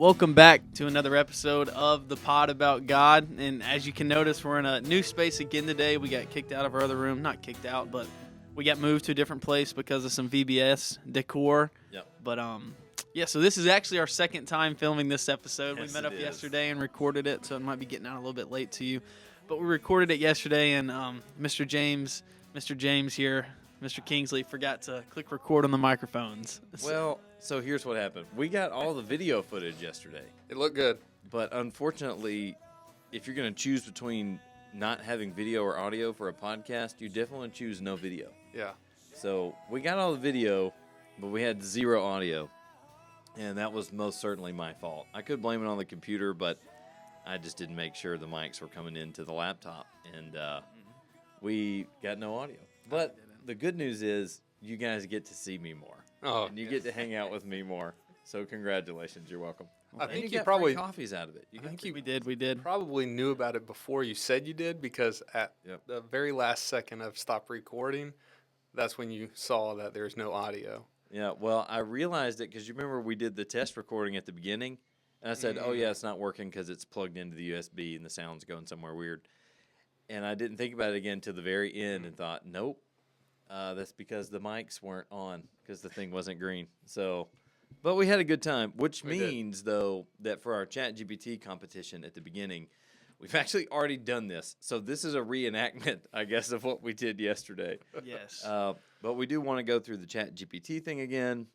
Welcome back to another episode of the Pod About God. And as you can notice, we're in a new space again today. We got kicked out of our other room. Not kicked out, but we got moved to a different place because of some VBS decor. Yep. But, yeah, so this is actually our second time filming this episode. Yes, we met up it is. yesterday and recorded it, so it might be getting out a little bit late to you. But we recorded it yesterday, and Mr. James here, Mr. Kingsley, forgot to click record on the microphones. Well, so here's what happened. We got all the video footage yesterday, It looked good. but unfortunately, if you're going to choose between not having video or audio for a podcast, you definitely choose no video. Yeah. So we got all the video, but we had zero audio, and that was most certainly my fault. I could blame it on the computer, but I just didn't make sure the mics were coming into the laptop, and we got no audio. But the good news is you guys get to see me more. Oh, And you get to hang out with me more. So congratulations, you're welcome. I And think you you got probably free coffees out of it. You I got think free- We did. probably knew about it before you said you did, because at Yep. the very last second of stop recording, that's when you saw that there's no audio. Yeah, well, I realized it because you remember we did the test recording at the beginning, and I said, "Oh yeah, it's not working because it's plugged into the USB and the sound's going somewhere weird." And I didn't think about it again till the very end, and thought, "Nope, that's because the mics weren't on because the thing wasn't green." So, but we had a good time, which We did. means though that for our ChatGPT competition at the beginning, we've actually already done this. So this is a reenactment, I guess, of what we did yesterday. Yes. But we do want to go through the ChatGPT thing again.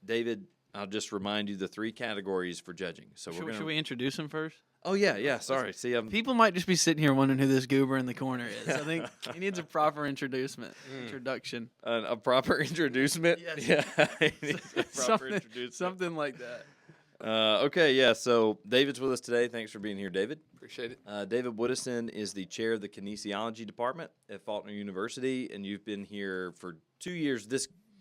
David, I'll just remind you the three categories for judging. So we're Should gonna. we introduce him first? Oh yeah. Sorry. See, I'm. People might just be sitting here wondering who this goober in the corner is. I think he needs a proper introduction. A proper introducement. Yes. Yeah. He needs a proper something, introducement. something like that. Okay. Yeah. So David's with us today. Thanks for being here, David. Appreciate it. David Woodason is the chair of the kinesiology department at Faulkner University, and you've been here for 2 years.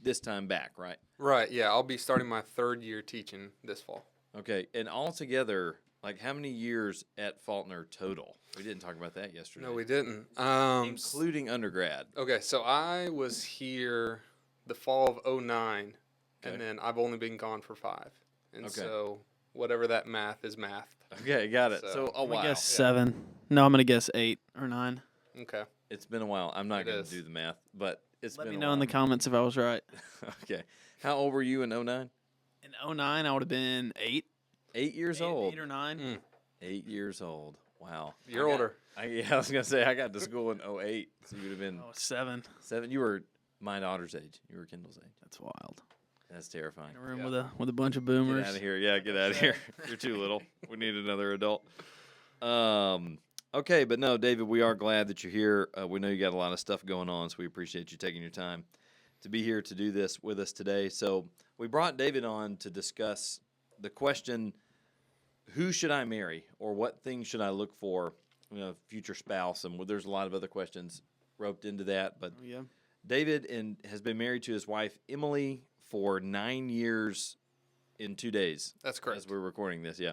This time back, right? Right, yeah. I'll be starting my third year teaching this fall. Okay, and altogether, like how many years at Faulkner total? We didn't talk about that yesterday. No, we didn't. Including undergrad. Okay, so I was here the fall of '09, Okay. and then I've only been gone for 5. And Okay. so whatever that math is math. Okay, got it. So, So a I'm while. gonna guess 7. No, I'm gonna guess 8 or 9. Okay. It's been a while. I'm not It going is. to do the math, but it's Let been me a know while. in the comments if I was right. Okay. How old were you in 09? In 09, I would have been 8. 8 years old. 8 or 9. Mm. 8 years old. Wow. You're older. I was going to say, I got to school in 08, so you would have been Oh, 7. 7. You were my daughter's age. You were Kendall's age. That's wild. That's terrifying. In a room Yeah. with a bunch of Get boomers. out of here. Yeah, get out of here. You're too little. We need another adult. Okay, but no, David, we are glad that you're here. We know you got a lot of stuff going on, so we appreciate you taking your time to be here to do this with us today. So we brought David on to discuss the question, who should I marry, or what things should I look for in a future spouse? And there's a lot of other questions roped into that, but Oh, yeah. David has been married to his wife, Emily, for 9 years in 2 days. That's correct. As we're recording this, yeah.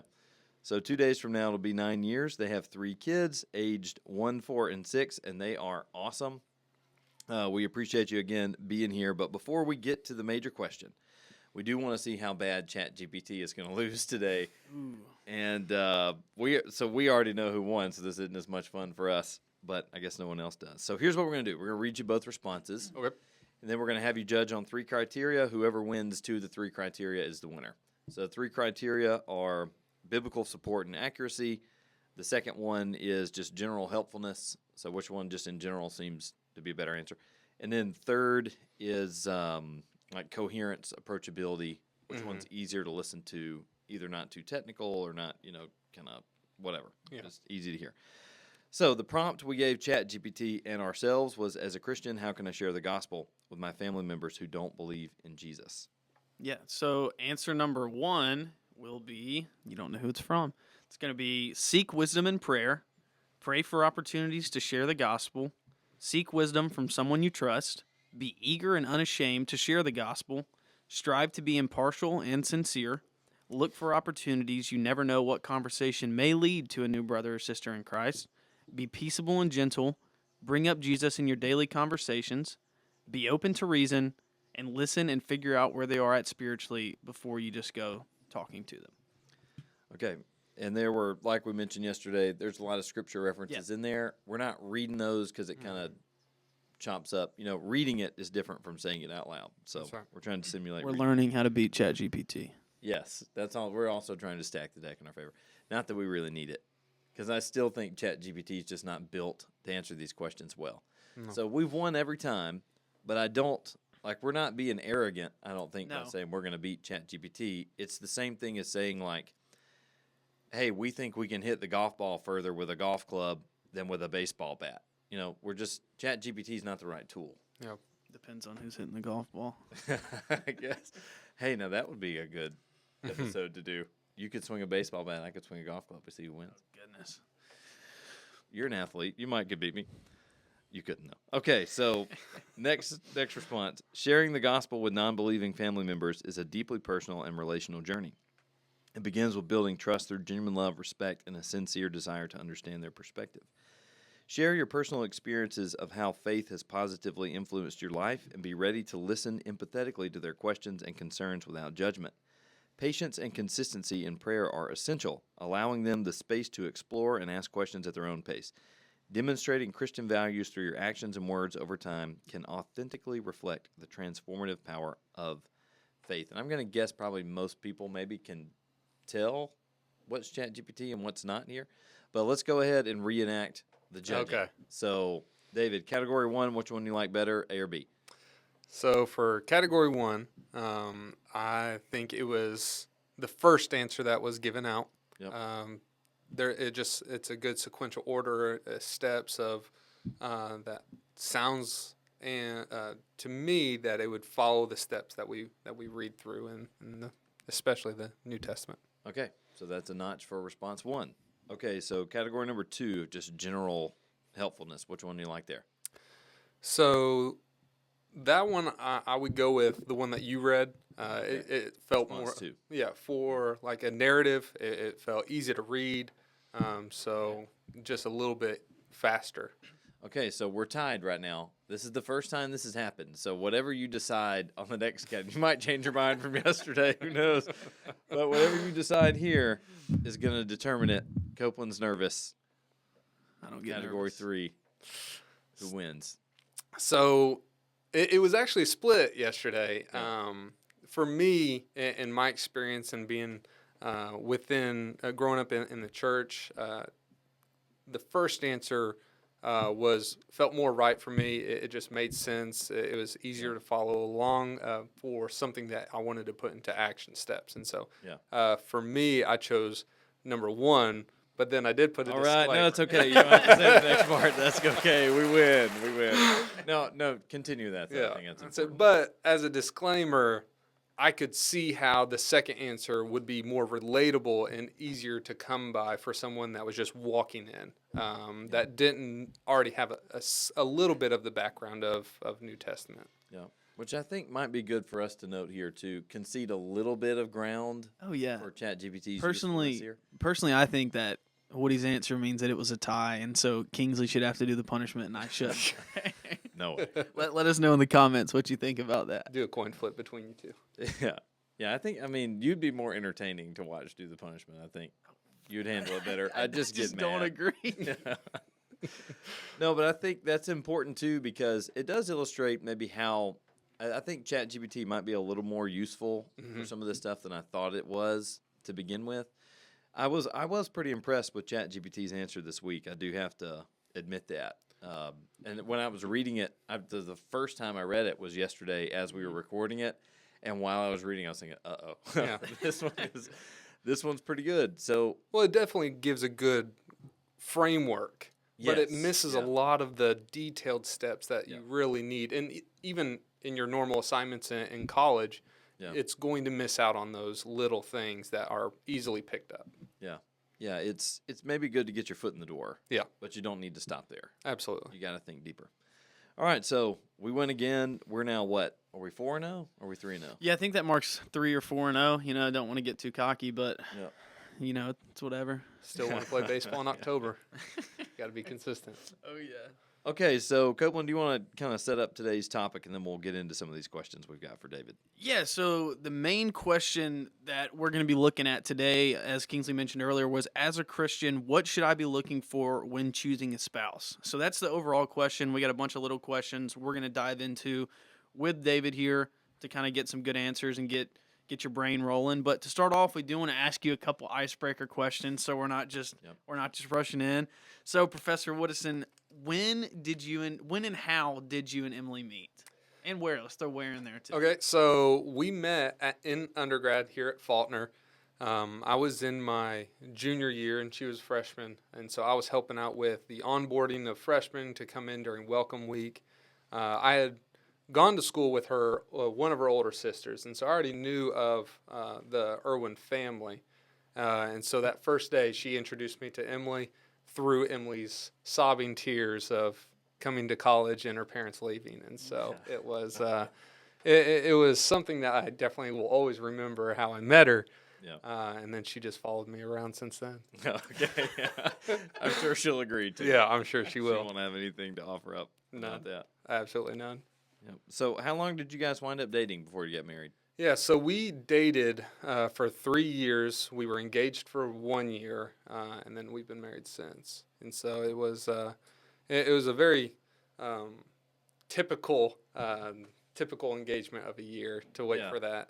So 2 days from now, it'll be 9 years. They have 3 kids, aged 1, 4, and 6, and they are awesome. We appreciate you again being here. But before we get to the major question, we do want to see how bad ChatGPT is going to lose today. Ooh. And we already know who won, so this isn't as much fun for us. But I guess no one else does. So here's what we're going to do. We're going to read you both responses. Okay. And then we're going to have you judge on 3 criteria. Whoever wins 2 of the 3 criteria is the winner. So 3 criteria are biblical support and accuracy. The second one is just general helpfulness. So which one just in general seems to be a better answer. And then third is like coherence, approachability. Which Mhm. one's easier to listen to, either not too technical or not, kind of whatever. Yeah. Just easy to hear. So the prompt we gave ChatGPT and ourselves was, as a Christian, how can I share the gospel with my family members who don't believe in Jesus? Yeah, so answer number 1 will be, you don't know who it's from. It's going to be seek wisdom in prayer, pray for opportunities to share the gospel, seek wisdom from someone you trust, be eager and unashamed to share the gospel, strive to be impartial and sincere, look for opportunities. You never know what conversation may lead to a new brother or sister in Christ, be peaceable and gentle, bring up Jesus in your daily conversations, be open to reason, and listen and figure out where they are at spiritually before you just go talking to them. Okay. And there were, like we mentioned yesterday, there's a lot of scripture references in there. We're not reading those because it kind of chomps up. Reading it is different from saying it out loud. So That's right. we're trying to simulate We're reading. learning how to beat ChatGPT. Yes, that's all. We're also trying to stack the deck in our favor. Not that we really need it, because I still think ChatGPT is just not built to answer these questions well. No. So we've won every time, but I don't like. We're not being arrogant. I don't think by No. saying we're going to beat ChatGPT. It's the same thing as saying like, "Hey, we think we can hit the golf ball further with a golf club than with a baseball bat." We're just ChatGPT is not the right tool. Yeah. Depends on who's hitting the golf ball. I guess. Hey, now that would be a good episode to do. You could swing a baseball bat. I could swing a golf club to see who wins. Goodness. You're an athlete. You might could beat me. You couldn't though. Okay, so next response. Sharing the gospel with non-believing family members is a deeply personal and relational journey. It begins with building trust through genuine love, respect, and a sincere desire to understand their perspective. Share your personal experiences of how faith has positively influenced your life and be ready to listen empathetically to their questions and concerns without judgment. Patience and consistency in prayer are essential, allowing them the space to explore and ask questions at their own pace. Demonstrating Christian values through your actions and words over time can authentically reflect the transformative power of faith. And I'm going to guess probably most people maybe can tell what's ChatGPT and what's not here. But let's go ahead and reenact the judging. Okay. So, David, category 1, which one you like better, A or B? So for category 1, I think it was the first answer that was given out. Yep. It's a good sequential order, steps of that sounds and to me that it would follow the steps that we read through in especially the New Testament. Okay, so that's a notch for response 1. Okay, so category number 2, just general helpfulness. Which one do you like there? So that one I would go with the one that you read. It felt Response more 2. Yeah, for like a narrative. It felt easy to read. So just a little bit faster. Okay, so we're tied right now. This is the first time this has happened. So whatever you decide on the next category, you might change your mind from yesterday. Who knows? But whatever you decide here is going to determine it. Copeland's nervous. I don't get Category nervous. 3. Who wins? So it was actually split yesterday. Yeah. For me, in my experience and being growing up in the church, the first answer felt more right for me. It just made sense. It was easier to follow along for something that I wanted to put into action steps. And so for me, I chose number 1. But then I did put a All disclaimer. right, no, it's okay. You don't have to say the next part. That's okay. We win. No, continue that. I think that's important. But as a disclaimer, I could see how the second answer would be more relatable and easier to come by for someone that was just walking in, that didn't already have a little bit of the background of New Testament. Yeah, which I think might be good for us to note here to concede a little bit of ground Oh yeah. for ChatGPT's usefulness here. Personally, I think that Woody's answer means that it was a tie, and so Kingsley should have to do the punishment, and I should. No way. Let us know in the comments what you think about that. Do a coin flip between you two. Yeah. I mean, you'd be more entertaining to watch do the punishment. I think you'd handle it better. I just get mad. don't agree. No, but I think that's important too because it does illustrate maybe how I think ChatGPT might be a little more useful for some of this stuff than I thought it was to begin with. I was pretty impressed with ChatGPT's answer this week. I do have to admit that. And when I was reading it, the first time I read it was yesterday as we were recording it. And while I was reading, I was thinking, "Uh-oh, Yeah. this one's pretty good." So, Well, it definitely gives a good framework, but it yes, misses a lot of the detailed steps that you really need. And even in your normal assignments in college, it's going to miss out on those little things that are easily picked up. Yeah, it's maybe good to get your foot in the door. Yeah. But you don't need to stop there. Absolutely. You got to think deeper. All right, so we win again. We're now what? Are we 4-0? Or are we 3-0? Yeah, I think that marks 3 or 4-0. You know, I don't want to get too cocky, but Yeah. you know, it's whatever. Still want to play baseball in October. Got to be consistent. Oh yeah. Okay, so Copeland, do you want to kind of set up today's topic, and then we'll get into some of these questions we've got for David? Yeah, so the main question that we're going to be looking at today, as Kingsley mentioned earlier, was as a Christian, what should I be looking for when choosing a spouse? So that's the overall question. We got a bunch of little questions we're going to dive into with David here to kind of get some good answers and get your brain rolling. But to start off, we do want to ask you a couple icebreaker questions, so we're not just rushing in. So, Professor Woodason, when and how did you and Emily meet? And where? Let's throw where in there too. Okay, so we met in undergrad here at Faulkner. I was in my junior year and she was freshman, and so I was helping out with the onboarding of freshmen to come in during welcome week. I had gone to school with her, one of her older sisters, and so I already knew of the Irwin family. And so that first day, she introduced me to Emily through Emily's sobbing tears of coming to college and her parents leaving. And so it was it was something that I definitely will always remember how I met her. Yeah. And then she just followed me around since then. Okay. Yeah. I'm sure she'll agree too. Yeah, I'm sure she She will. won't have anything to offer up about that. Absolutely none. Yep. So, how long did you guys wind up dating before you get married? Yeah, so we dated for 3 years. We were engaged for 1 year, and then we've been married since. And so it was a very typical engagement of a year to wait for that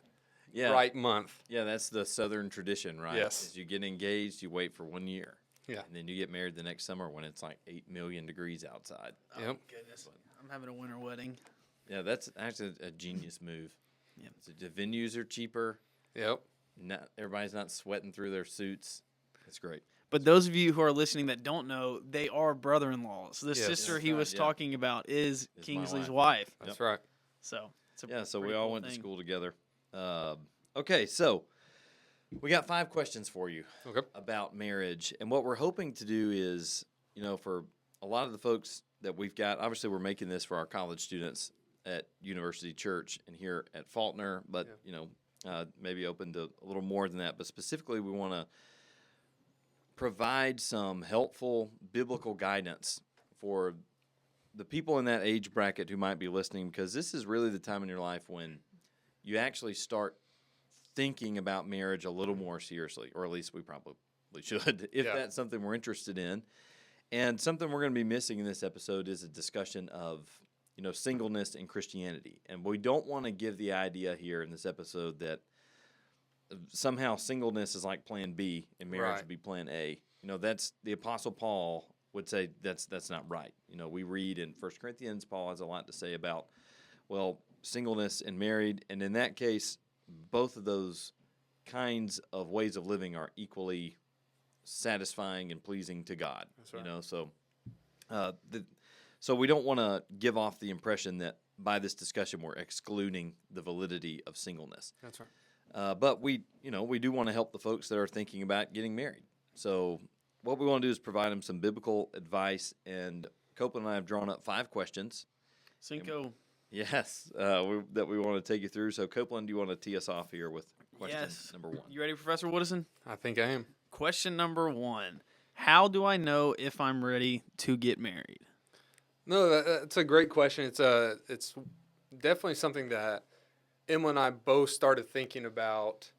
right month. Yeah, that's the Southern tradition, right? Yes. Is you get engaged, you wait for 1 year. Yeah. And then you get married the next summer when it's like 8 million degrees outside. Oh, Yep. goodness. I'm having a winter wedding. Yeah, that's actually a genius move. Yep. So the venues are cheaper. Yep. Not everybody's not sweating through their suits. It's great. But those of you who are listening that don't know, they are brother-in-laws. The Yes. sister That's he right, was yeah. talking about is Is my Kingsley's wife. wife. That's right. So it's a Yeah, so we pretty all cool went to thing. school together. Okay, so we got 5 questions for you Okay. about marriage. And what we're hoping to do is, for a lot of the folks that we've got, obviously we're making this for our college students at University Church and here at Faulkner, but, maybe open to a little more than that. But specifically, we want to provide some helpful biblical guidance for the people in that age bracket who might be listening, because this is really the time in your life when you actually start thinking about marriage a little more seriously, or at least we probably should, if that's something we're interested in. And something we're going to be missing in this episode is a discussion of, singleness and Christianity. And we don't want to give the idea here in this episode that somehow singleness is like plan B and marriage would be plan A. That's the Apostle Paul would say that's not right. We read in 1 Corinthians, Paul has a lot to say about, singleness and married. And in that case, both of those kinds of ways of living are equally satisfying and pleasing to God. That's right. So we don't want to give off the impression that by this discussion we're excluding the validity of singleness. That's right. But we do want to help the folks that are thinking about getting married. So what we want to do is provide them some biblical advice. And Copeland and I have drawn up 5 questions. Cinco. Yes, that we want to take you through. So Copeland, do you want to tee us off here with question number 1? You ready, Professor Woodison? I think I am. Question number 1. How do I know if I'm ready to get married? No, that's a great question. It's definitely something that Emma and I both started thinking about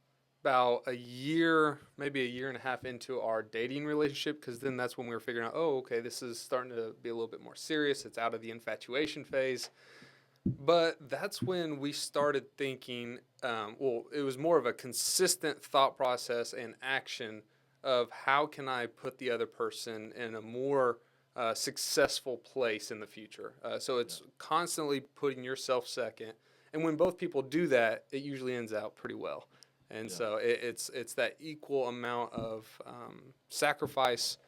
a year, maybe a year and a half into our dating relationship, because then that's when we were figuring out, okay, this is starting to be a little bit more serious. It's out of the infatuation phase. But that's when we started thinking, it was more of a consistent thought process and action of how can I put the other person in a more successful place in the future. So it's constantly putting yourself second. And when both people do that, it usually ends out pretty well. And so it's that equal amount of sacrifice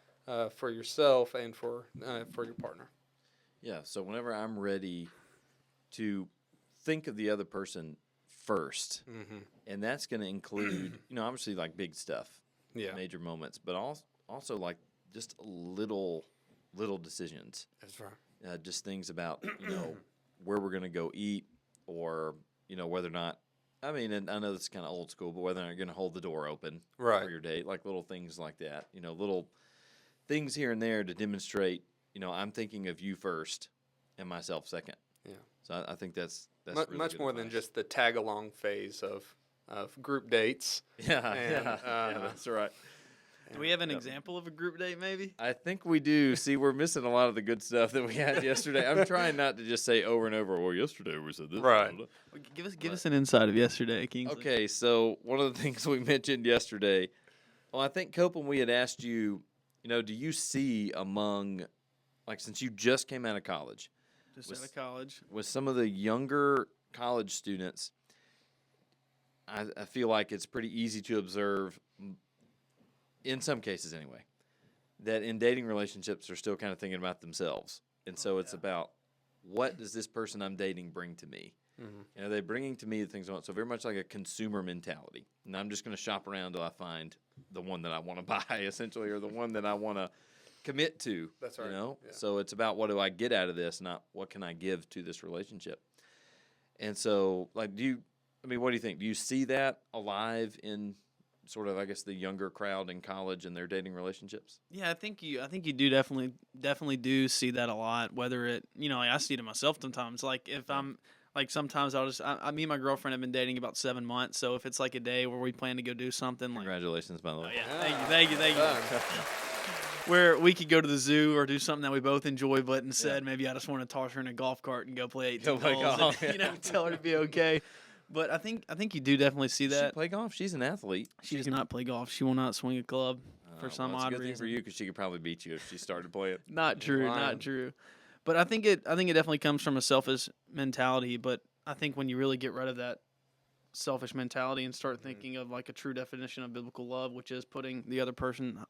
for yourself and for your partner. Yeah, so whenever I'm ready to think of the other person first, and that's going to include, obviously like big stuff, major moments, but also like just little decisions. That's right. Just things about, where we're going to go eat, or, whether or not, and I know this is kind of old school, but whether or not you're going to hold the door open for your date, like little things like that, little things here and there to demonstrate I'm thinking of you first and myself second. Yeah. So I think that's really Much good more than advice. just the tag along phase of group dates. Yeah, And, yeah, that's right. Do we have an Yep. example of a group date, maybe? I think we do. See, we're missing a lot of the good stuff that we had yesterday. I'm trying not to just say over and over, well, yesterday we said this. Right. blah, blah, Well, give us an insight of yesterday, blah." Kingsley. Okay, so one of the things we mentioned yesterday, well, I think, Copeland, we had asked you, do you see among, like, since you just came out of college, Just was- out of college. with some of the younger college students, I feel like it's pretty easy to observe, in some cases anyway, that in dating relationships they're still kind of thinking about themselves. And so it's about, what does this person I'm dating bring to me? Mhm. Are they bringing to me the things I want? So very much like a consumer mentality. And I'm just going to shop around till I find the one that I want to buy, essentially, or the one that I want to commit to. That's right, yeah. So it's about, what do I get out of this, not what can I give to this relationship. And so, like, what do you think? Do you see that alive in sort of, I guess, the younger crowd in college and their dating relationships? Yeah, I think you do definitely do see that a lot. Whether it, like, I see it in myself sometimes. Like, if I'm like, sometimes I'll just me and my girlfriend have been dating about 7 months. So if it's like a day where we plan to go do something, like, Congratulations, by the way. oh, yeah, thank you. Done. Where we could go to the zoo or do something that we both enjoy, but instead maybe I just want to toss her in a golf cart and go play 18 Go play holes golf, and, yeah. tell her to be okay. But I think you do definitely see Does she that. play golf? She's an athlete. She does not play golf. She will not swing a club for some Well, it's a odd good thing reason. for you, because she could probably beat you if she started playing. Not true, lying. not true. But I think it definitely comes from a selfish mentality. But I think when you really get rid of that selfish mentality and start thinking of, like, a true definition of biblical love, which is putting the other person,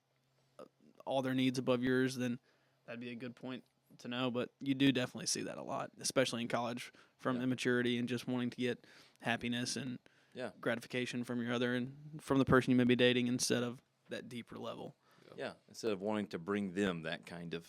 all their needs above yours, then that'd be a good point to know. But you do definitely see that a lot, especially in college, from Yeah. immaturity and just wanting to get happiness and Yeah. gratification from your other and from the person you may be dating instead of that deeper level. Yeah, instead of wanting to bring them that kind of,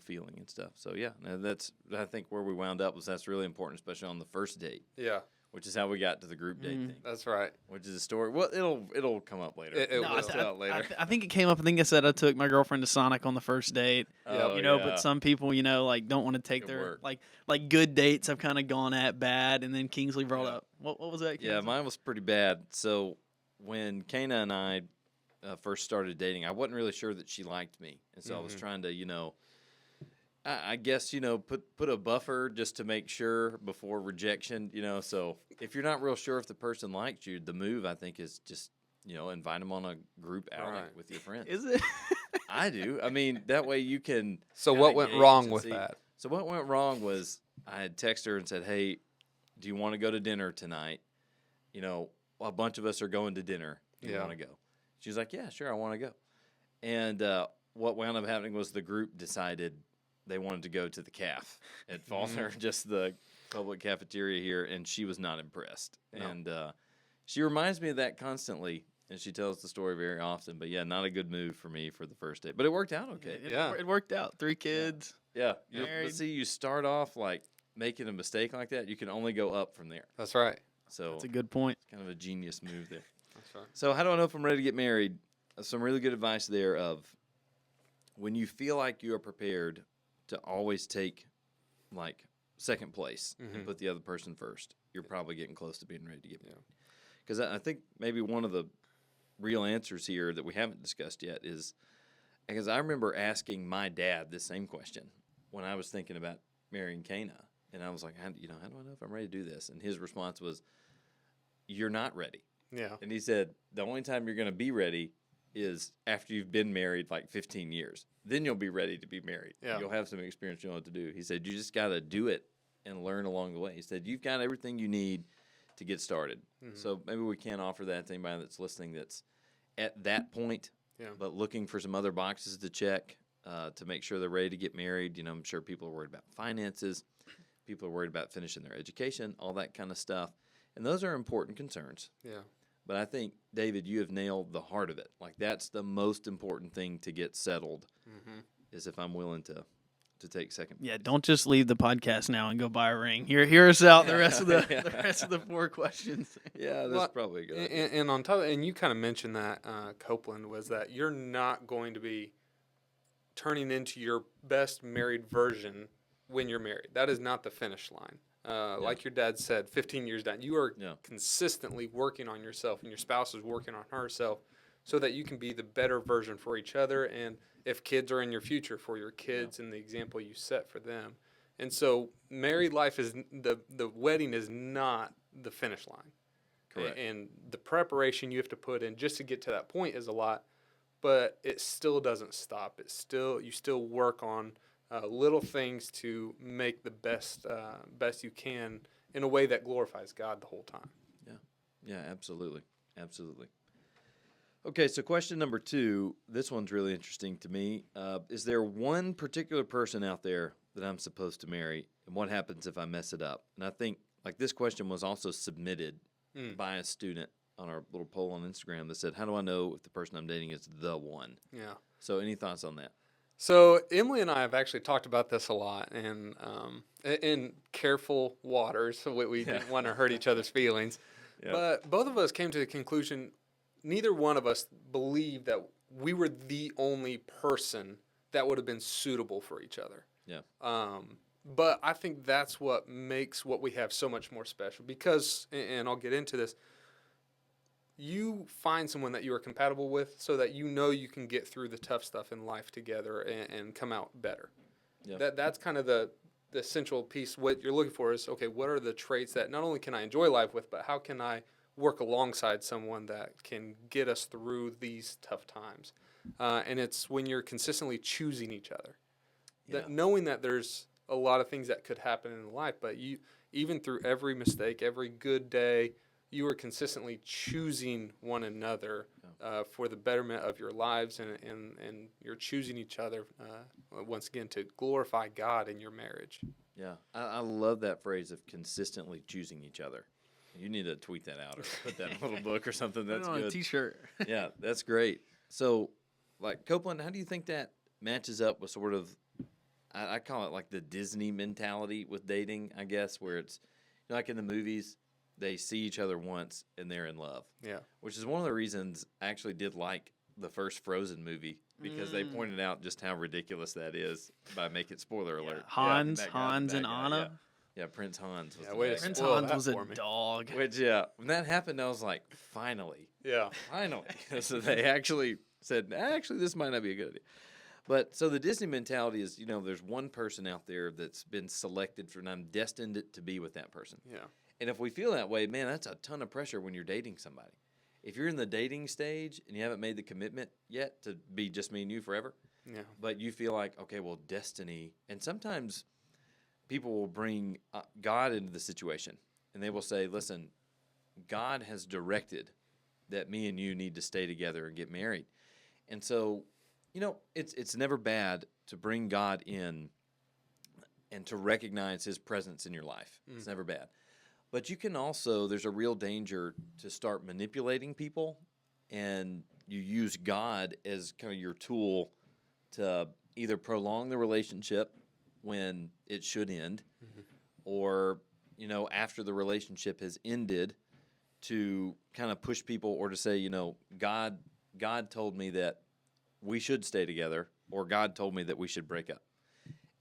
feeling and stuff. So yeah, that's, I think, where we wound up was that's really important, especially on the first date, Yeah, which is how we got to the group date thing, that's right. which is a story. Well, it'll come up later. It We'll will. tell it later. I think it came up. I think I said I took my girlfriend to Sonic on the first date. Oh, But yeah. some people, like, don't want to take Good their work. like good dates have kind of gone at bad, and then Kingsley brought Yeah. up what was that? Yeah, Kingsley? mine was pretty bad. So when Kana and I first started dating, I wasn't really sure that she liked me, and so I was trying to, I guess, put a buffer just to make sure before rejection. So if you're not real sure if the person likes you, the move, I think, is just invite them on a group outing Right. with your friends. Is it? I do. I mean, that way you can. So kinda what went gauge wrong and with see. that? So what went wrong was I had texted her and said, "Hey, do you want to go to dinner tonight? A bunch of us are going to dinner. Do you Yeah. want to go?" She was like, "Yeah, sure, I want to go." And what wound up happening was the group decided they wanted to go to the caf at Faulkner, just the public cafeteria here, and she was not impressed. No. And she reminds me of that constantly, and she tells the story very often. But yeah, not a good move for me for the first date. But it worked out okay. Yeah. It worked out. 3 kids. Yeah, Married. but see, you start off like making a mistake like that, you can only go up from there. That's right. So That's a good point. it's kind of a genius move there. That's right. So how do I know if I'm ready to get married? Some really good advice there of when you feel like you are prepared to always take like second place and put the other person first, you're probably getting close to being ready to get married. Because I think maybe one of the real answers here that we haven't discussed yet is, because I remember asking my dad this same question when I was thinking about marrying Kana, and I was like, how do I know if I'm ready to do this? And his response was, "You're not ready." Yeah. And he said, the only time you're going to be ready is after you've been married like 15 years. Then you'll be ready to be married. Yeah. You'll have some experience, you know what to do. He said, you just got to do it and learn along the way. He said, you've got everything you need to get started. So maybe we can offer that to anybody that's listening that's at that point, but looking for some other boxes to check to make sure they're ready to get married. I'm sure people are worried about finances. People are worried about finishing their education, all that kind of stuff. And those are important concerns. Yeah. But I think, David, you have nailed the heart of it. Like, that's the most important thing to get settled, is if I'm willing to take second. Yeah, don't just leave the podcast now and go buy a ring. Hear us out the rest of the 4 questions. Yeah, that's Well, probably a good. idea. And on top of, and you kind of mentioned that, Copeland, was that you're not going to be turning into your best married version when you're married. That is not the finish line. Like your dad said, 15 years down, you are consistently working on yourself, and your spouse is working on herself so that you can be the better version for each other. And if kids are in your future, for your kids and the example you set for them. And so married life is the wedding is not the finish line. Correct. And the preparation you have to put in just to get to that point is a lot, but it still doesn't stop. You still work on little things to make the best you can in a way that glorifies God the whole time. Yeah, absolutely. Absolutely. Okay, so question number 2, this one's really interesting to me. Is there one particular person out there that I'm supposed to marry, and what happens if I mess it up? And I think like this question was also submitted by a student on our little poll on Instagram that said, how do I know if the person I'm dating is the one? Yeah. So any thoughts on that? So Emily and I have actually talked about this a lot, and in careful waters, so we didn't want to hurt each other's feelings. Yep. But both of us came to the conclusion, neither one of us believed that we were the only person that would have been suitable for each other. Yeah. But I think that's what makes what we have so much more special because, and I'll get into this, you find someone that you are compatible with so that you know you can get through the tough stuff in life together and come out better. Yep. That's kind of the central piece. What you're looking for is, okay, what are the traits that not only can I enjoy life with, but how can I work alongside someone that can get us through these tough times? And it's when you're consistently choosing each other. That knowing that there's a lot of things that could happen in life, but you, even through every mistake, every good day, you are consistently choosing one another for the betterment of your lives, and you're choosing each other, once again, to glorify God in your marriage. Yeah, I love that phrase of consistently choosing each other. You need to tweet that out or put that in a little book or something. That's Put it on good. a T-shirt. Yeah, that's great. So, like, Copeland, how do you think that matches up with sort of, I call it like the Disney mentality with dating, I guess, where it's, you know, like in the movies, they see each other once and they're in love. Yeah. Which is one of the reasons I actually did like the first Frozen movie, because they pointed out just how ridiculous that is by making, spoiler alert. Hans that guy, and that guy, Anna. Yeah, Prince Hans was Yeah, the way to best. Prince spoil Hans that was a for me. dog. Which, when that happened, I was like, finally. Yeah. Finally. So they actually said, actually, this might not be a good idea. But so the Disney mentality is, you know, there's one person out there that's been selected for, and I'm destined to be with that person. Yeah. And if we feel that way, man, that's a ton of pressure when you're dating somebody. If you're in the dating stage and you haven't made the commitment yet to be just me and you forever, Yeah. but you feel like, okay, well, destiny, and sometimes people will bring God into the situation, and they will say, listen, God has directed that me and you need to stay together and get married. And so, you know, it's never bad to bring God in and to recognize his presence in your life. It's never bad. But you can also, there's a real danger to start manipulating people, and you use God as kind of your tool to either prolong the relationship when it should end, or, you know, after the relationship has ended, to kind of push people, or to say, you know, God told me that we should stay together, or God told me that we should break up.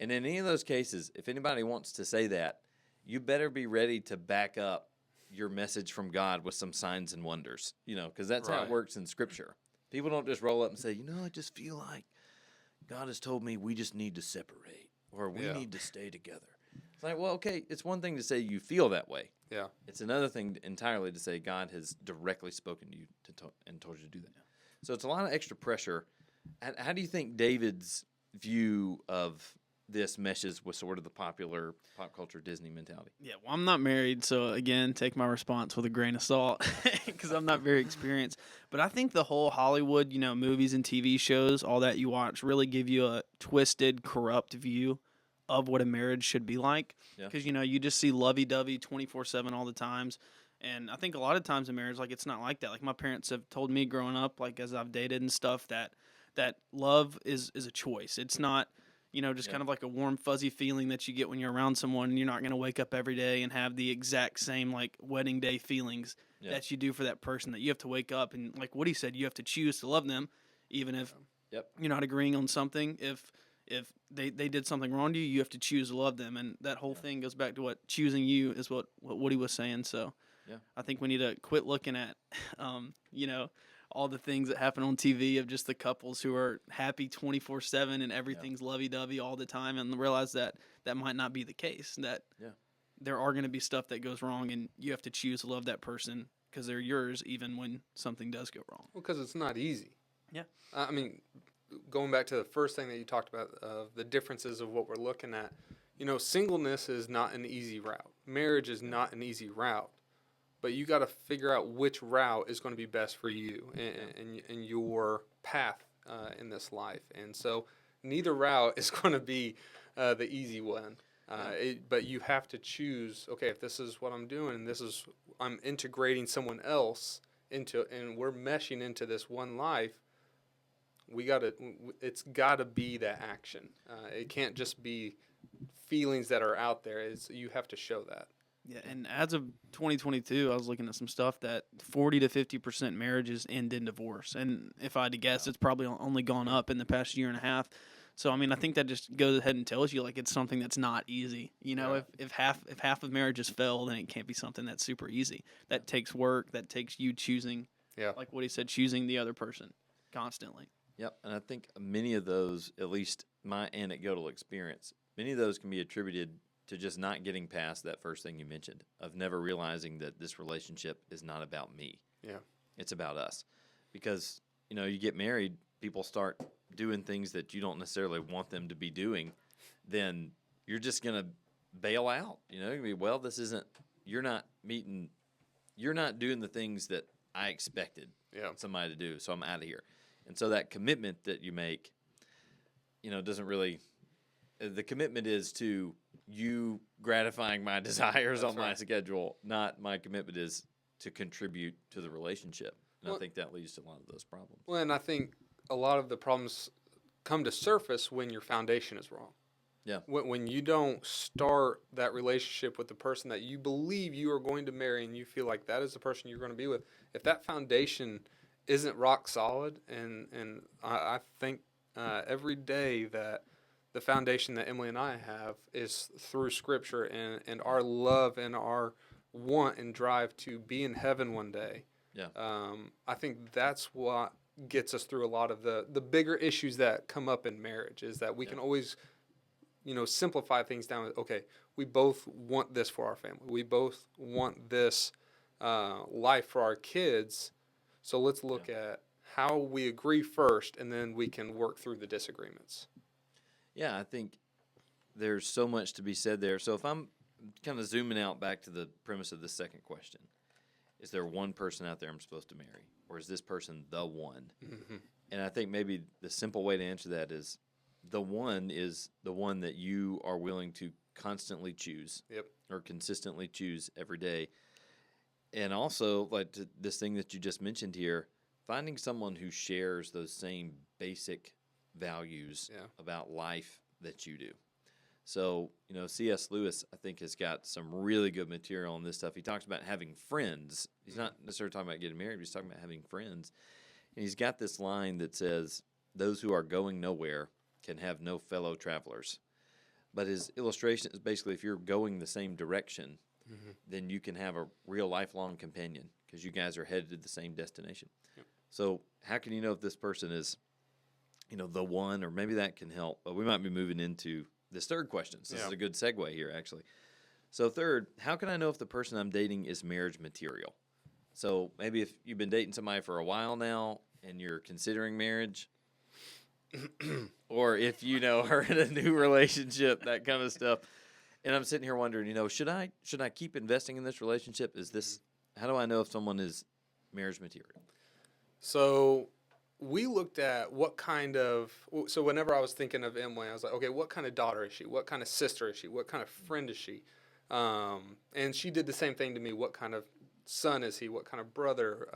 And in any of those cases, if anybody wants to say that, you better be ready to back up your message from God with some signs and wonders, you know, because that's how it Right. works in Scripture. People don't just roll up and say, you know, I just feel like God has told me we just need to separate, or we need to stay together. It's like, well, okay, it's one thing to say you feel that way. Yeah. It's another thing entirely to say God has directly spoken to you and told you to do that. So it's a lot of extra pressure. How do you think David's view of this meshes with sort of the popular pop culture Disney mentality? Yeah, well, I'm not married, so again, take my response with a grain of salt because I'm not very experienced. But I think the whole Hollywood, you know, movies and TV shows, all that you watch, really give you a twisted, corrupt view of what a marriage should be like. Yeah. Because, you know, you just see lovey-dovey 24/7 all the times. And I think a lot of times in marriage, like, it's not like that. Like, my parents have told me growing up, like, as I've dated and stuff, that love is a choice. It's not, you know, just kind of like a warm, fuzzy feeling that you get when you're around someone, and you're not going to wake up every day and have the exact same, like, wedding day feelings that you do for that person, that you have to wake up and, like Woody said, you have to choose to love them, even if Yep. You're not agreeing on something. If they did something wrong to you, you have to choose to love them, and that whole thing goes back to what choosing you is what Woody was saying. So, Yeah. I think we need to quit looking at, all the things that happen on TV of just the couples who are happy 24/7 and everything's lovey dovey all the time, and realize that that might not be the case. That Yeah. there are going to be stuff that goes wrong, and you have to choose to love that person because they're yours, even when something does go wrong. Well, because it's not easy. Yeah. I mean, going back to the first thing that you talked about, of the differences of what we're looking at, singleness is not an easy route. Marriage is not an easy route. But you got to figure out which route is going to be best for you and your path in this life. And so neither route is going to be the easy one. But you have to choose, okay, if this is what I'm doing and I'm integrating someone else into, and we're meshing into this one life, it's got to be that action. It can't just be feelings that are out there. You have to show that. Yeah, and as of 2022, I was looking at some stuff that 40 to 50% marriages end in divorce. And if I had to guess, it's probably only gone up in the past year and a half. So, I mean, I think that just goes ahead and tells you, like, it's something that's not easy. If half of marriages fail, then it can't be something that's super easy. That takes work. That takes you choosing, like what he said, choosing the other person constantly. Yep. And I think many of those, at least my anecdotal experience, many of those can be attributed to just not getting past that first thing you mentioned, of never realizing that this relationship is not about me. Yeah. It's about us. Because, you get married, people start doing things that you don't necessarily want them to be doing, then you're just going to bail out. You're going to be, well, you're not doing the things that I expected somebody to do, so I'm out of here. And so that commitment that you make, doesn't really, the commitment is to you gratifying my desires on my schedule, not my commitment is to contribute to the relationship. And I think that leads to a lot of those problems. Well, and I think a lot of the problems come to surface when your foundation is wrong. Yeah. When you don't start that relationship with the person that you believe you are going to marry and you feel like that is the person you're going to be with, if that foundation isn't rock solid, and I think every day that the foundation that Emily and I have is through Scripture and our love and our want and drive to be in heaven one day. Yeah. I think that's what gets us through a lot of the bigger issues that come up in marriage, is that we can always, simplify things down. Okay, we both want this for our family. We both want this life for our kids. So let's look at how we agree first, and then we can work through the disagreements. Yeah, I think there's so much to be said there. So if I'm kind of zooming out back to the premise of the second question, is there one person out there I'm supposed to marry? Or is this person the one? Mm-hmm. And I think maybe the simple way to answer that is the one that you are willing to constantly choose. Yep. Or consistently choose every day. And also, like this thing that you just mentioned here, finding someone who shares those same basic values about life that you do. So, C.S. Lewis, I think, has got some really good material on this stuff. He talks about having friends. He's not necessarily talking about getting married, but he's talking about having friends. And he's got this line that says, "Those who are going nowhere can have no fellow travelers." But his illustration is basically, if you're going the same direction, then you can have a real lifelong companion because you guys are headed to the same destination. Yep. So how can you know if this person is, the one, or maybe that can help? But we might be moving into this third question. So this is a good segue here, actually. So third, how can I know if the person I'm dating is marriage material? So maybe if you've been dating somebody for a while now and you're considering marriage, or if are in a new relationship, that kind of stuff. And I'm sitting here wondering, should I keep investing in this relationship? How do I know if someone is marriage material? So we looked at so whenever I was thinking of Emily, I was like, okay, what kind of daughter is she? What kind of sister is she? What kind of friend is she? And she did the same thing to me. What kind of son is he? What kind of brother,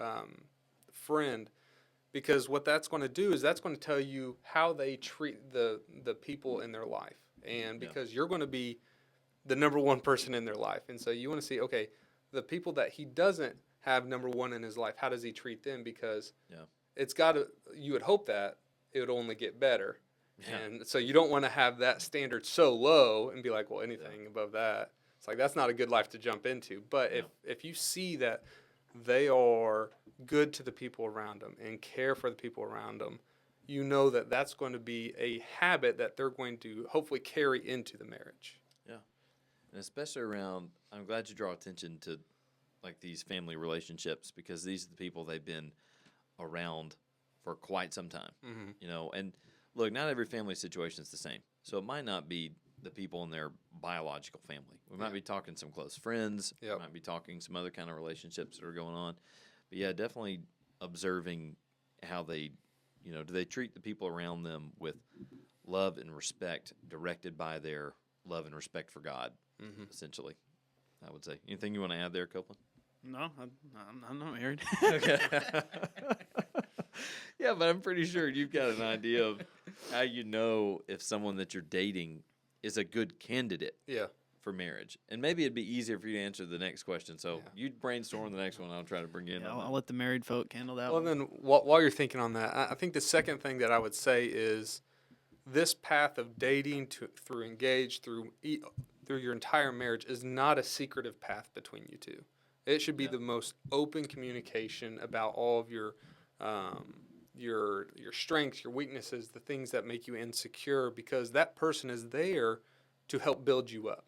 friend? Because what that's going to do is that's going to tell you how they treat the people in their life. And because you're going to be the number one person in their life. And so you want to see, okay, the people that he doesn't have number one in his life, how does he treat them? Because it's got to, you would hope that it would only get better. Yeah. And so you don't want to have that standard so low and be like, well, anything above that, it's like that's not a good life to jump into. But if you see that they are good to the people around them and care for the people around them, you know that that's going to be a habit that they're going to hopefully carry into the marriage. Yeah. And especially around, I'm glad you draw attention to like these family relationships, because these are the people they've been around for quite some time. Mm-hmm. You know, and look, not every family situation is the same. So it might not be the people in their biological family. We might be talking some close friends. Yep. We might be talking some other kind of relationships that are going on. But yeah, definitely observing how they, you know, do they treat the people around them with love and respect directed by their love and respect for God, essentially, I would say. Anything you want to add there, Copeland? No, I'm not married. Okay. Yeah, but I'm pretty sure you've got an idea of how you know if someone that you're dating is a good candidate Yeah. for marriage. And maybe it'd be easier for you to answer the next question. So you brainstorm the next one. I'll try to bring you in. Yeah, on I'll that. let the married folk handle that Well, one. then while you're thinking on that, I think the second thing that I would say is this path of dating through engage through your entire marriage is not a secretive path between you two. It should be the most open communication about all of your strengths, your weaknesses, the things that make you insecure, because that person is there to help build you up.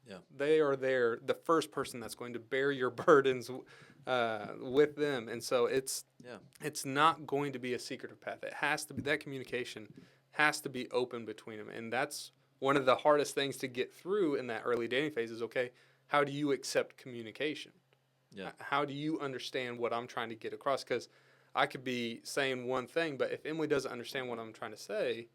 Yeah. They are there, the first person that's going to bear your burdens with them. And so it's not going to be a secretive path. It has to be, that communication has to be open between them. And that's one of the hardest things to get through in that early dating phase is, okay, how do you accept communication? Yeah. How do you understand what I'm trying to get across? Because I could be saying one thing, but if Emily doesn't understand what I'm trying to say,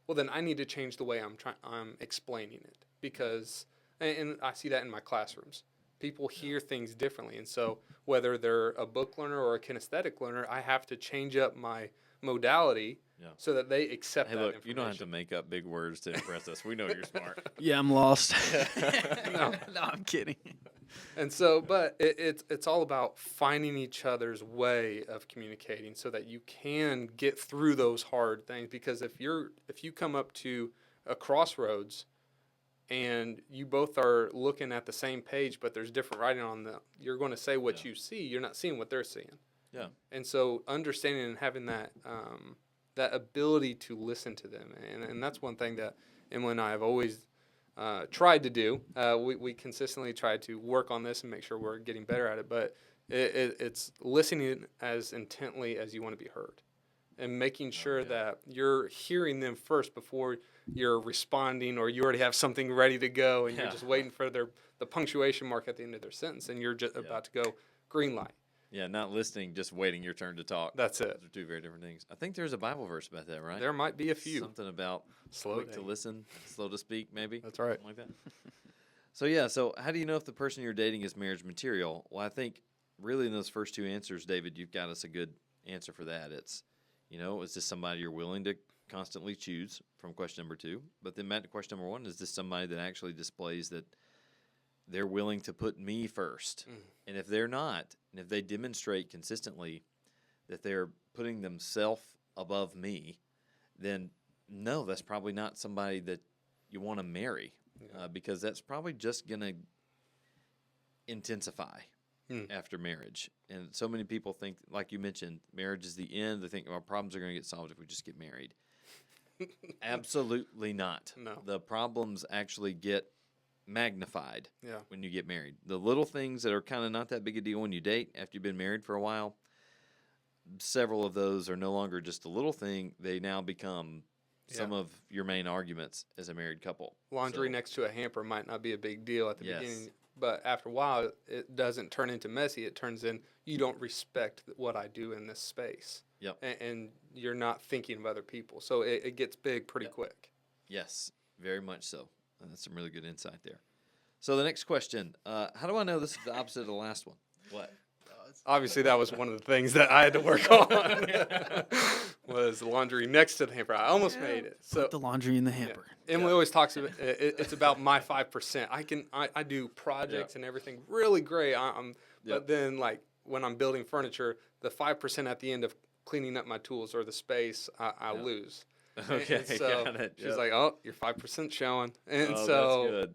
well, then I need to change the way I'm explaining it. Because, and I see that in my classrooms, people hear things differently. And so whether they're a book learner or a kinesthetic learner, I have to change up my modality so that they accept Hey, that look, information. you don't have to make up big words to impress us. We know you're smart. Yeah, I'm lost. No. No, I'm kidding. And so, but it's all about finding each other's way of communicating so that you can get through those hard things. Because if you come up to a crossroads and you both are looking at the same page, but there's different writing on them, you're going to say what you see. You're not seeing what they're seeing. Yeah. And so, understanding and having that that ability to listen to them, and that's one thing that Emily and I have always tried to do. We consistently try to work on this and make sure we're getting better at it. But it's listening as intently as you want to be heard, and making sure that you're hearing them first before you're responding, or you already have something ready to go, and you're just waiting for the punctuation mark at the end of their sentence, and you're just about to go green light. Yeah, not listening, just waiting your turn to talk. That's it. Those are two very different things. I think there's a Bible verse about that, right? There might be a few. Something about Slow quick to down. listen, slow to speak, maybe. That's right. Something like that. So how do you know if the person you're dating is marriage material? Well, I think really in those first two answers, David, you've got us a good answer for that. It's, is this somebody you're willing to constantly choose from question number 2? But then back to question number 1, is this somebody that actually displays that they're willing to put me first? And if they're not, and if they demonstrate consistently that they're putting themselves above me, then no, that's probably not somebody that you want to marry, because that's probably just going to intensify after marriage. And so many people think, like you mentioned, marriage is the end. They think our problems are going to get solved if we just get married. Absolutely not. No. The problems actually get magnified Yeah. when you get married. The little things that are kind of not that big a deal when you date after you've been married for a while, several of those are no longer just a little thing. They now become some of your main arguments as a married couple. Laundry next to a hamper might not be a big deal at the beginning, but after a while, it doesn't turn into messy. It turns in, you don't respect what I do in this space. Yep. And you're not thinking of other people. So it gets big pretty quick. Yes, very much so. And that's some really good insight there. So the next question, how do I know this is the opposite of the last one? What? Obviously, that was one of the things that I had to work on, was the laundry next to the hamper. I almost made it. So Put the laundry in the hamper. Emily always talks about it's about my 5%. I do projects and everything really great. But then, like, when I'm building furniture, the 5% at the end of cleaning up my tools or the space, I lose. Okay, And so got it. she's Yep. like, "Oh, you're 5% showing," and Oh, so that's good.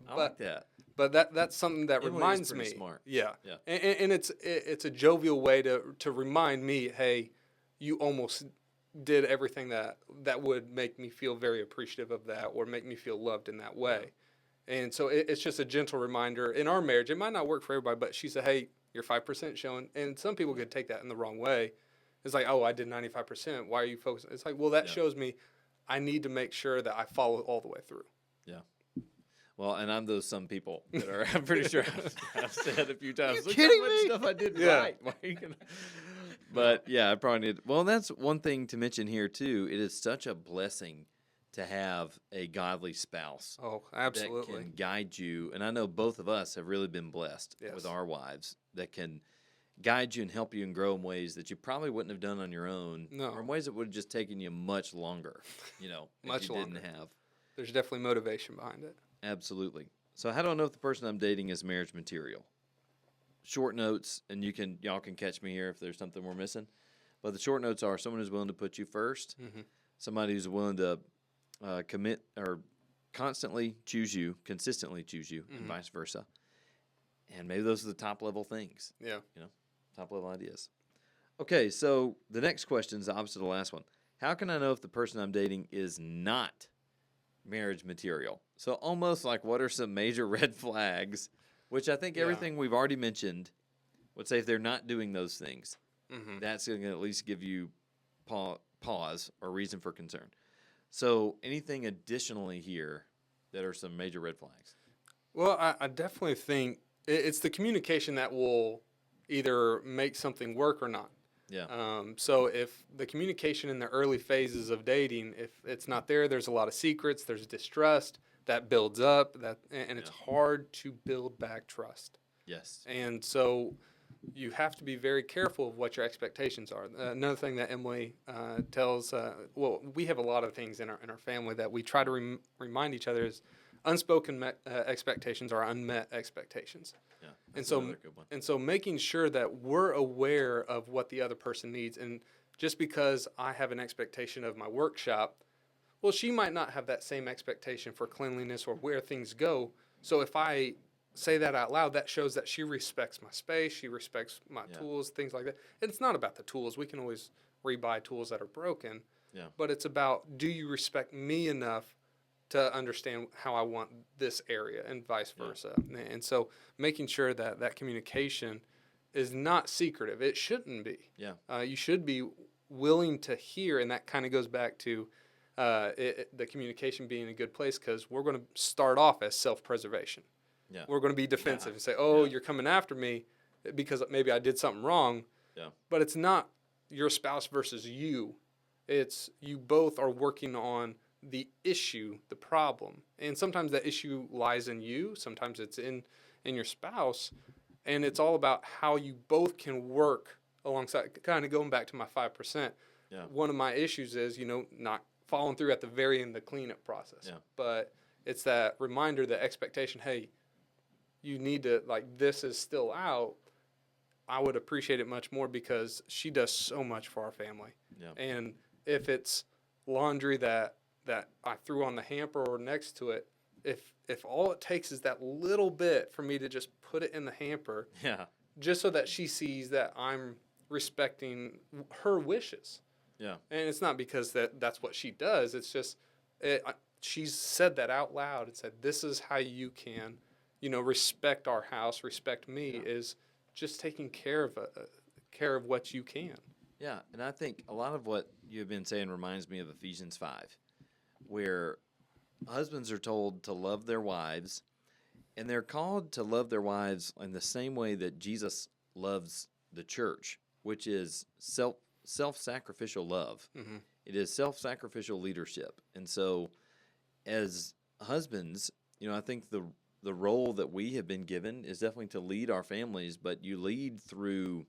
I like that. but that's something that Emily is reminds pretty me. smart. Yeah, Yeah. and it's a jovial way to remind me, hey, you almost did everything that would make me feel very appreciative of that or make me feel loved in that way. And so it's just a gentle reminder in our marriage. It might not work for everybody, but she said, "Hey, you're 5% showing," and some people could take that in the wrong way. It's like, "Oh, I did 95%. Why are you focusing?" It's like, well, that Yeah. shows me I need to make sure that I follow all the way through. Yeah. Well, and I'm those some people that are. I'm pretty sure I've said a few times. Look kidding how much me? stuff I did Yeah. right. Why are you gonna? But yeah, I probably need. Well, that's one thing to mention here too. It is such a blessing to have a godly spouse Oh, that absolutely. can guide you. And I know both of us have really been blessed Yes. with our wives that can guide you and help you and grow in ways that you probably wouldn't have done on your own, No. or in ways that would have just taken you much longer. If Much you longer. didn't have. There's definitely motivation behind it. Absolutely. So how do I know if the person I'm dating is marriage material? Short notes, and y'all can catch me here if there's something we're missing. But the short notes are someone who's willing to put you first, somebody who's willing to commit or consistently choose you, and vice versa. And maybe those are the top level things, Yeah. top level ideas. Okay, so the next question is the opposite of the last one. How can I know if the person I'm dating is not marriage material? So almost like what are some major red flags, which I think Yeah. everything we've already mentioned would say if they're not doing those things, Mm-hmm. that's going to at least give you pause or reason for concern. So anything additionally here that are some major red flags? Well, I definitely think it's the communication that will either make something work or not. Yeah. So if the communication in the early phases of dating, if it's not there, there's a lot of secrets, there's distrust that builds up, and it's hard to build back trust. Yes. And so you have to be very careful of what your expectations are. Another thing that Emily tells, well, we have a lot of things in our family that we try to remind each other is unspoken expectations are unmet expectations. Yeah. And That's so, another good one. and so making sure that we're aware of what the other person needs. And just because I have an expectation of my workshop, well, she might not have that same expectation for cleanliness or where things go. So if I say that out loud, that shows that she respects my space, she respects my tools, things like that. And it's not about the tools. We can always rebuy tools that are broken. Yeah. But it's about, do you respect me enough to understand how I want this area and vice versa. And so making sure that that communication is not secretive. It shouldn't be. Yeah. You should be willing to hear, and that kind of goes back to the communication being in a good place, because we're going to start off as self-preservation. Yeah. We're going to be defensive and say, oh, you're coming after me because maybe I did something wrong. Yeah. But it's not your spouse versus you. It's you both are working on the issue, the problem. And sometimes that issue lies in you. Sometimes it's in your spouse. And it's all about how you both can work alongside. Kind of going back to my 5%. Yeah. One of my issues is, not following through at the very end of the cleanup process. Yeah. But it's that reminder, the expectation, hey, you need to, this is still out. I would appreciate it much more because she does so much for our family. Yeah. And if it's laundry that I threw on the hamper or next to it, if all it takes is that little bit for me to just put it in the hamper, Yeah. just so that she sees that I'm respecting her wishes. Yeah. And it's not because that's what she does. It's just she's said that out loud and said, this is how you can, respect our house, respect me, is just taking care of what you can. Yeah, and I think a lot of what you've been saying reminds me of Ephesians 5, where husbands are told to love their wives, and they're called to love their wives in the same way that Jesus loves the church, which is self-sacrificial love. Mm-hmm. It is self-sacrificial leadership. And so as husbands, I think the role that we have been given is definitely to lead our families, but you lead through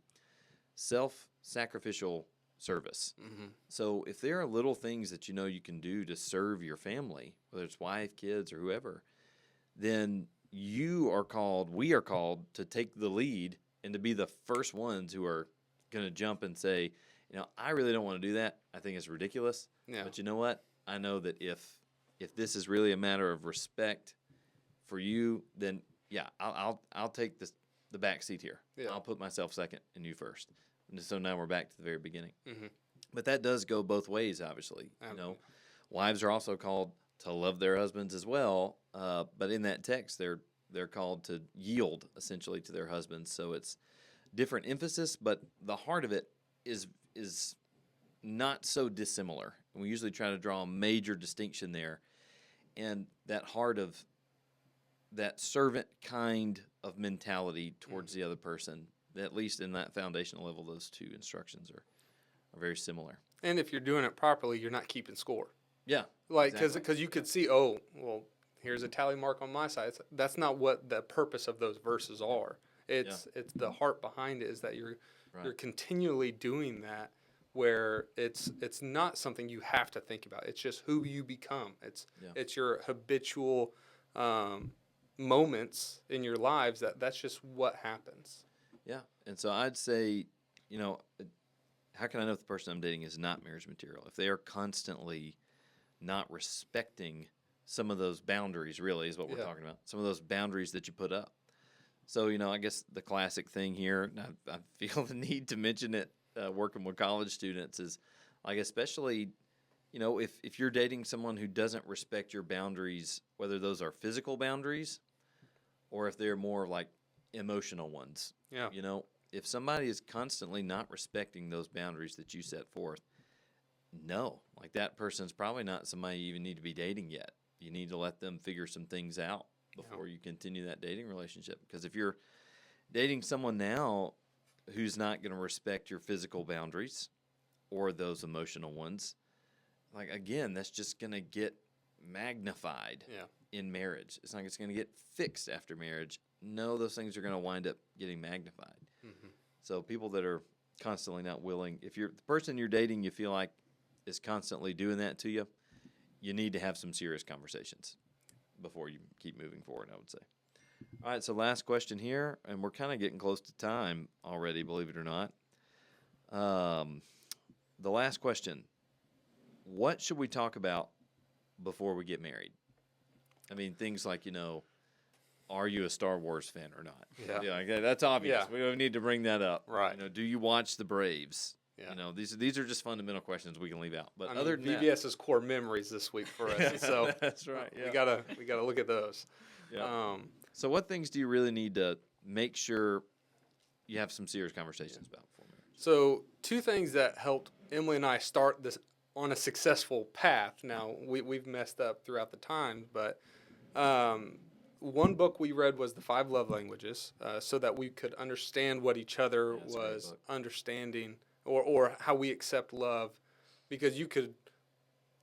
self-sacrificial service. Mm-hmm. So if there are little things that you can do to serve your family, whether it's wife, kids, or whoever, then we are called to take the lead and to be the first ones who are going to jump and say, I really don't want to do that. I think it's ridiculous. Yeah. But you know what? I know that if this is really a matter of respect for you, then yeah, I'll take the back seat here. Yeah. I'll put myself second and you first. And so now we're back to the very beginning. Mm-hmm. But that does go both ways, obviously. Wives are also called to love their husbands as well. But in that text, they're called to yield essentially to their husbands. So it's different emphasis, but the heart of it is not so dissimilar. And we usually try to draw a major distinction there. And that heart of that servant kind of mentality towards the other person, at least in that foundational level, those two instructions are very similar. And if you're doing it properly, you're not keeping score. Yeah. Like, exactly. because you could see, oh, well, here's a tally mark on my side. That's not what the purpose of those verses are. It's the heart behind it is that you're continually doing that, where it's not something you have to think about. It's just who you become. It's your habitual moments in your lives that's just what happens. Yeah. And so I'd say, how can I know if the person I'm dating is not marriage material? If they are constantly not respecting some of those boundaries, really, is what we're talking about. Some of those boundaries that you put up. So, I guess the classic thing here, and I feel the need to mention it working with college students, is like, especially, if you're dating someone who doesn't respect your boundaries, whether those are physical boundaries or if they're more like emotional ones. Yeah. If somebody is constantly not respecting those boundaries that you set forth, no, like that person's probably not somebody you even need to be dating yet. You need to let them figure some things out before you continue that dating relationship. Because if you're dating someone now who's not going to respect your physical boundaries or those emotional ones, like, again, that's just going to get magnified in marriage. It's not it's going to get fixed after marriage. No, those things are going to wind up getting magnified. Mm-hmm. So people that are constantly not willing, if you're the person you're dating, you feel like is constantly doing that to you, you need to have some serious conversations before you keep moving forward, I would say. All right, so last question here, and we're kind of getting close to time already, believe it or not. The last question, what should we talk about before we get married? I mean, things like, are you a Star Wars fan or not? Yeah. Okay, that's obvious. Yeah. We don't need to bring that up. Right. Do you watch the Braves? Yeah. These are just fundamental questions we can leave out. But I other mean, than VBS's core memories this week for us. So that's right. Yeah. we gotta look at those. Yeah. So what things do you really need to make sure you have some serious conversations about before marriage? So 2 things that helped Emily and I start this on a successful path. Now we've messed up throughout the time, but one book we read was The 5 Love Languages, so that we could understand what each other was understanding, or how we accept love, because you could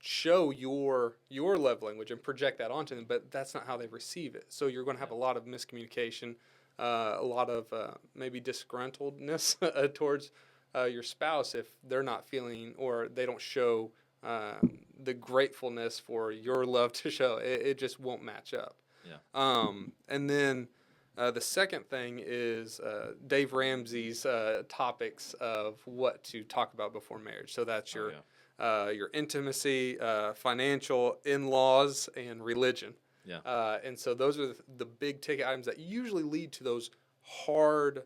show your love language and project that onto them, but that's not how they receive it. So you're going to have a lot of miscommunication, a lot of maybe disgruntledness towards your spouse if they're not feeling, or they don't show the gratefulness for your love to show. It just won't match up. Yeah. And then the second thing is Dave Ramsey's topics of what to talk about before marriage. So that's your intimacy, financial, in-laws, and religion. Yeah. And so those are the big ticket items that usually lead to those hard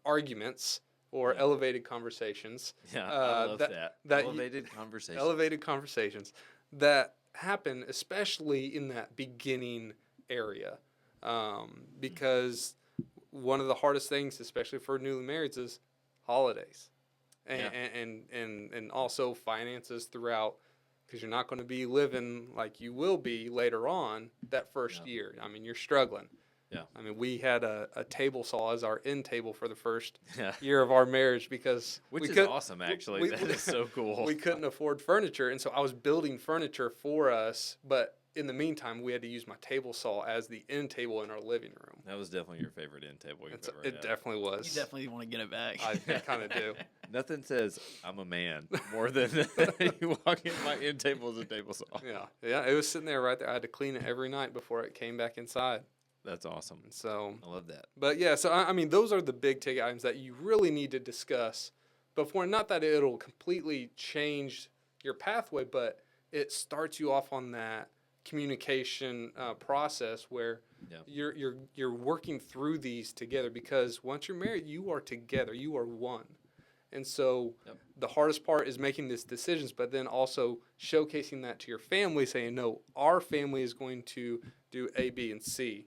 arguments or elevated conversations. Yeah, I love that. Elevated conversations that happen, especially in that beginning area. Because one of the hardest things, especially for newly marrieds, is holidays, and also finances throughout, because you're not going to be living like you will be later on that first year. I mean, you're struggling. Yeah. I mean, we had a table saw as our end table for the first year of our marriage because which is awesome, actually. That is so cool. We couldn't afford furniture, and so I was building furniture for us, but in the meantime, we had to use my table saw as the end table in our living room. That was definitely your favorite end table you've ever had. It definitely was. You definitely want to get it back. I kind of do. Nothing says I'm a man more than you walk in, my end table is a table saw. Yeah. It was sitting there right there. I had to clean it every night before it came back inside. That's awesome. So I love that. But yeah, so I mean, those are the big ticket items that you really need to discuss before. Not that it'll completely change your pathway, but it starts you off on that communication process where Yeah. you're working through these together, because once you're married, you are together, you are one. And so Yep. the hardest part is making these decisions, but then also showcasing that to your family, saying, no, our family is going to do A, B, and C.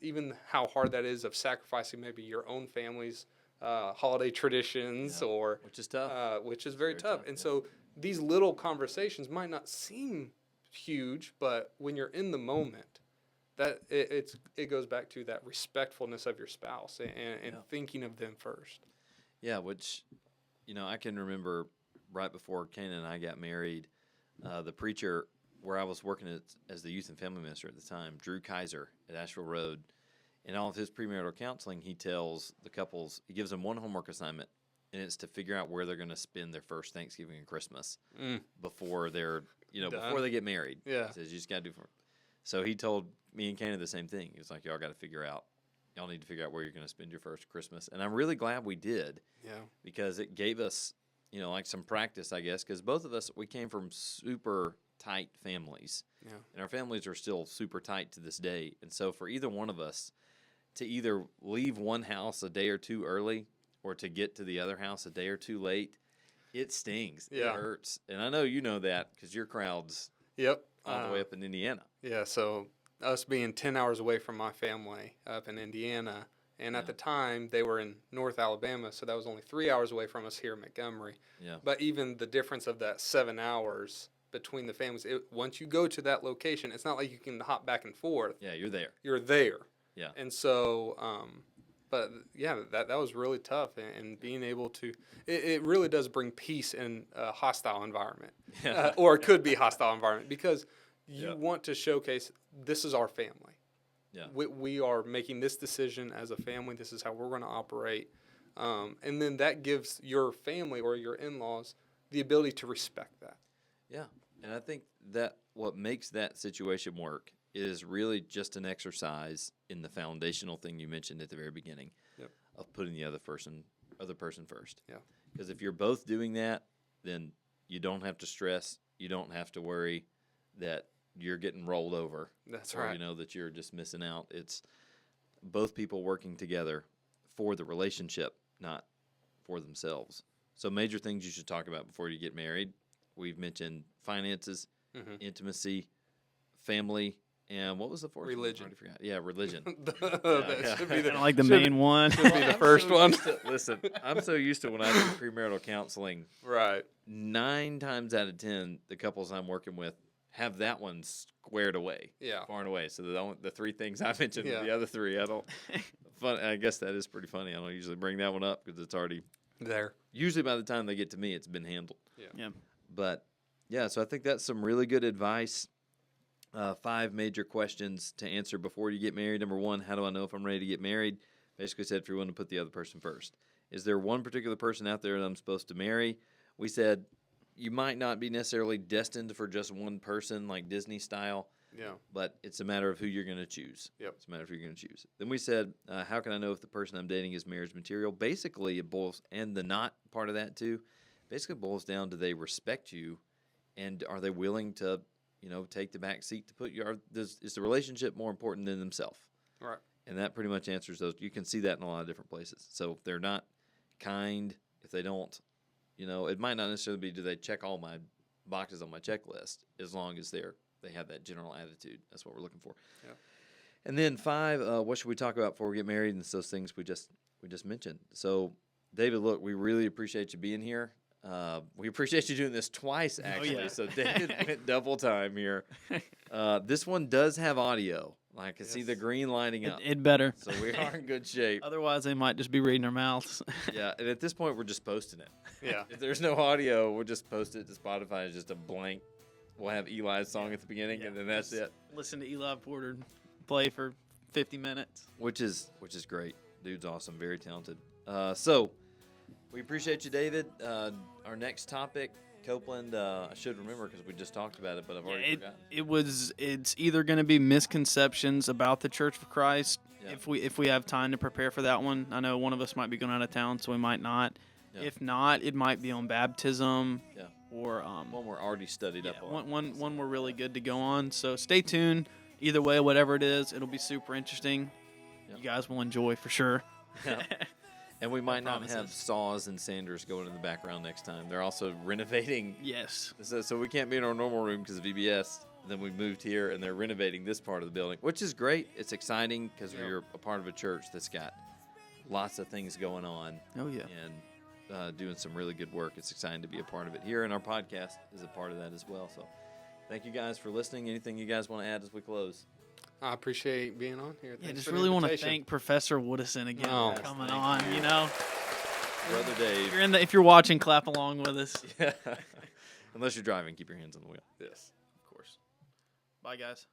Even how hard that is of sacrificing maybe your own family's holiday traditions, Yeah. or Which is tough. which is very tough. And yeah. so these little conversations might not seem huge, but when you're in the moment, that it goes back to that respectfulness of your spouse, and Yeah. thinking of them first. Yeah, which, I can remember right before Kane and I got married, the preacher where I was working as the youth and family minister at the time, Drew Kaiser at Asheville Road, in all of his premarital counseling, he tells the couples, he gives them one homework assignment, and it's to figure out where they're going to spend their first Thanksgiving and Christmas before they're, before they get married. Yeah. He says, you just got to do it. So he told me and Kane the same thing. He was like, y'all got to figure out. Y'all need to figure out where you're going to spend your first Christmas. And I'm really glad we did, Yeah. because it gave us, like some practice, I guess, because both of us, we came from super tight families. Yeah. And our families are still super tight to this day. And so for either one of us to either leave one house a day or two early or to get to the other house a day or two late, it stings. Yeah. It hurts. And I know you know that because your crowd's Yep. all the way up in Indiana. Yeah. So us being 10 hours away from my family up in Indiana, and Yeah. at the time they were in North Alabama, so that was only 3 hours away from us here in Montgomery. Yeah. But even the difference of that 7 hours between the families, once you go to that location, it's not like you can hop back and forth. Yeah, you're there. You're there. Yeah. And so, but yeah, that was really tough, and being able to, it really does bring peace in a hostile environment, Yeah. or it could be a hostile environment, because you Yeah. want to showcase, this is our family. Yeah. We are making this decision as a family. This is how we're going to operate. And then that gives your family or your in-laws the ability to respect that. Yeah. And I think that what makes that situation work is really just an exercise in the foundational thing you mentioned at the very beginning. Yep. Of putting the other person first. Yeah. Because if you're both doing that, then you don't have to stress. You don't have to worry that you're getting rolled over. That's or, right. that you're just missing out. It's both people working together for the relationship, not for themselves. So major things you should talk about before you get married. We've mentioned finances, Mhm. intimacy, family, and what was the fourth one? Religion. I already forgot. Yeah, religion. That should be Kind of like the should- main one. Should be the I'm first so one. used to- listen, I'm so used to when I do premarital counseling, Right. 9 times out of 10, the couples I'm working with have that one squared away, Yeah. far and away. So the 3 things I mentioned, Yeah. the other 3, I don't. Fun. I guess that is pretty funny. I don't usually bring that one up because it's already. There. Usually by the time they get to me, it's been handled. Yeah. But yeah, so I think that's some really good advice. 5 major questions to answer before you get married. Number 1, how do I know if I'm ready to get married? Basically said if you're willing to put the other person first. Is there one particular person out there that I'm supposed to marry? We said you might not be necessarily destined for just one person like Disney style, Yeah. but it's a matter of who you're going to choose. Yep. It's a matter of who you're going to choose. Then we said, how can I know if the person I'm dating is marriage material? Basically, it boils, and the not part of that too, basically boils down to they respect you, and are they willing to, take the back seat to put you? Is the relationship more important than themselves? Right. And that pretty much answers those. You can see that in a lot of different places. So if they're not kind, if they don't, it might not necessarily be do they check all my boxes on my checklist, as long as they have that general attitude. That's what we're looking for. Yeah. And then 5, what should we talk about before we get married? And it's those things we just mentioned. So David, look, we really appreciate you being here. We appreciate you doing this twice, actually. yeah. So David went double time here. This one does have audio. I can see the Yes. green lighting up. It better. So we are in good shape. Otherwise, they might just be reading their mouths. Yeah, and at this point, we're just posting it. Yeah. If there's no audio, we'll just post it to Spotify as just a blank. We'll have Eli's song at the beginning, and then that's it. Listen to Eli Porter play for 50 minutes. Which is great. Dude's awesome, very talented. So we appreciate you, David. Our next topic, Copeland. I should remember because we just talked about it, but I've already forgotten. It's either going to be misconceptions about the Church of Christ. Yeah. If we have time to prepare for that one, I know one of us might be going out of town, so we might not. Yeah. If not, it might be on baptism. Yeah. Or One we're already studied up on. one we're really good to go on. So stay tuned. Either way, whatever it is, it'll be super interesting. Yep. You guys will enjoy for sure. Yeah. And we might not have promises. saws and sanders going in the background next time. They're also renovating. Yes. So we can't be in our normal room because of VBS. Then we moved here, and they're renovating this part of the building, which is great. It's exciting because we're a part of a church that's got lots of things going on. Oh yeah. And doing some really good work. It's exciting to be a part of it here, and our podcast is a part of that as well. So thank you guys for listening. Anything you guys want to add as we close? I appreciate being on here. Yeah, Thanks just for the really want to invitation. thank Professor Woodason again Oh, for coming thank on. you. You know, Brother Dave. if you're watching, clap along with us. Yeah. Unless you're driving, keep your hands on the wheel. Yes. Of course. Bye, guys.